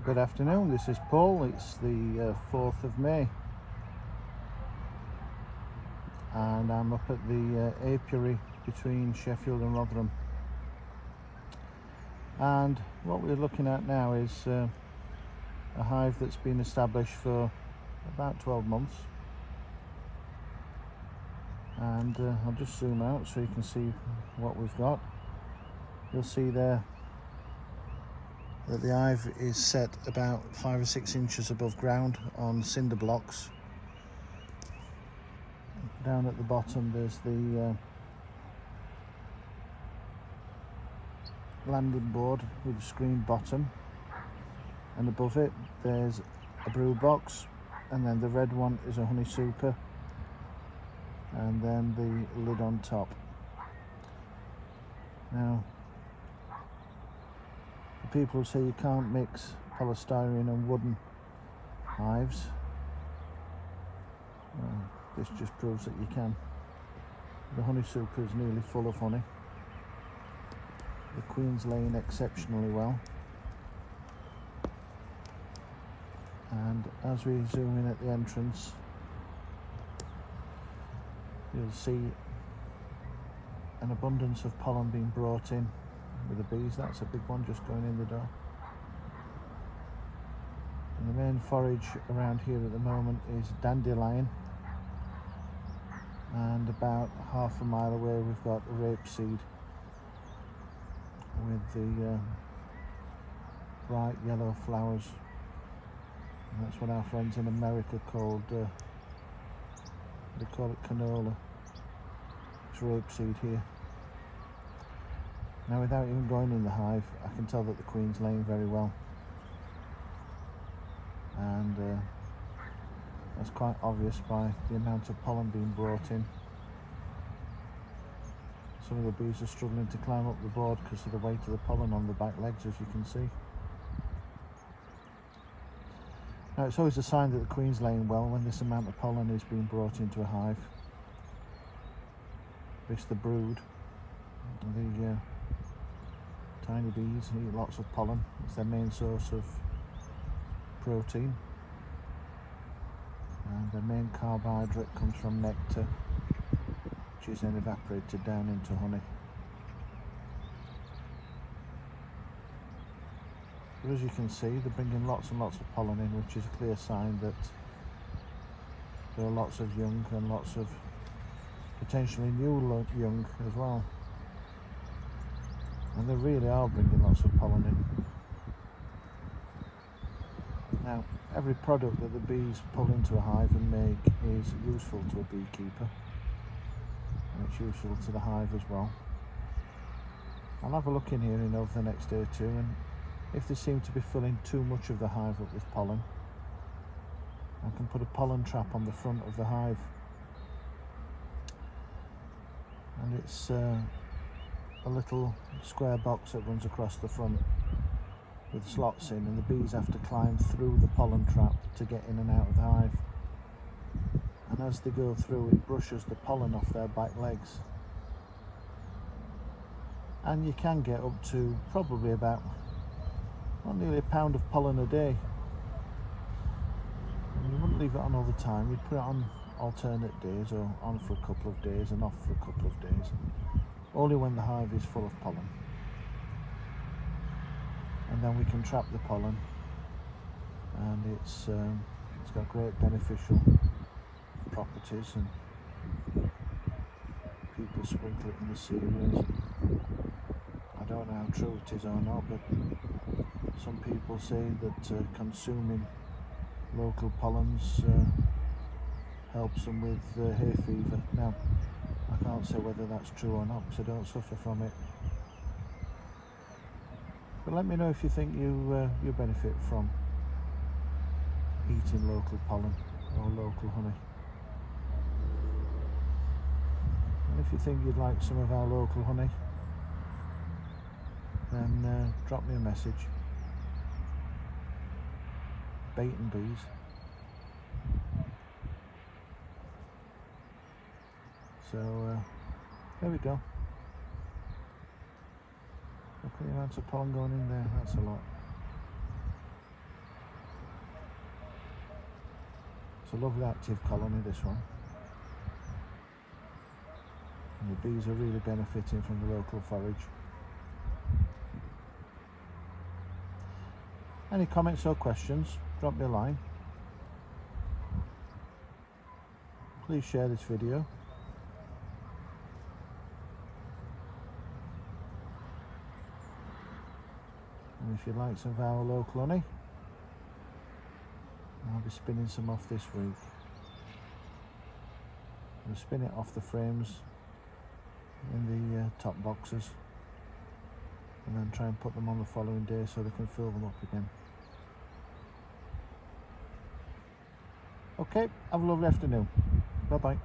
Good afternoon, this is Paul. It's the 4th of May and I'm up at the apiary between Sheffield and Rotherham, and what we're looking at now is a hive that's been established for about 12 months, and I'll just zoom out so you can see what we've got. You'll see there that the hive is set about 5 or 6 inches above ground on cinder blocks. Down at the bottom there's the landing board with a screened bottom, and above it there's a brew box, and then the red one is a honey super, and then the lid on top. Now, people who say you can't mix polystyrene and wooden hives, this just proves that you can. The honey super is nearly full of honey. The queen's laying exceptionally well, and as we zoom in at the entrance, you'll see an abundance of pollen being brought in with the bees. That's a big one just going in the door. And the main forage around here at the moment is dandelion, and about half a mile away we've got rapeseed with the bright yellow flowers, and that's what our friends in America called, they call it canola. It's rapeseed here. Now, without even going in the hive, I can tell that the queen's laying very well, and that's quite obvious by the amount of pollen being brought in. Some of the bees are struggling to climb up the board because of the weight of the pollen on the back legs, as you can see. Now, it's always a sign that the queen's laying well when this amount of pollen is being brought into a hive. It's the brood. The tiny bees eat lots of pollen. It's their main source of protein, and their main carbohydrate comes from nectar, which is then evaporated down into honey. But as you can see, they're bringing lots and lots of pollen in, which is a clear sign that there are lots of young and lots of potentially new young as well. And they really are bringing lots of pollen in. Now, every product that the bees pull into a hive and make is useful to a beekeeper, and it's useful to the hive as well. I'll have a look in here over the next day or two, and if they seem to be filling too much of the hive up with pollen, I can put a pollen trap on the front of the hive, and it's a little square box that runs across the front with slots in, and the bees have to climb through the pollen trap to get in and out of the hive, and as they go through, it brushes the pollen off their back legs, and you can get up to probably about nearly a pound of pollen a day. And you wouldn't leave it on all the time, you'd put it on alternate days, or on for a couple of days and off for a couple of days, only when the hive is full of pollen. And then we can trap the pollen, and it's got great beneficial properties, and people sprinkle it in the cereals. I don't know how true it is or not, but some people say that consuming local pollens helps them with hay fever. Now, I can't say whether that's true or not, because I don't suffer from it. But let me know if you think you benefit from eating local pollen or local honey. And if you think you'd like some of our local honey, then drop me a message. Bait and bees. So there we go. Look at the amount of pollen going in there, that's a lot. It's a lovely active colony, this one. And the bees are really benefiting from the local forage. Any comments or questions, drop me a line. Please share this video. And if you like some of our local honey, I'll be spinning some off this week. I'll spin it off the frames in the top boxes, and then try and put them on the following day so they can fill them up again. Okay, have a lovely afternoon. Bye bye.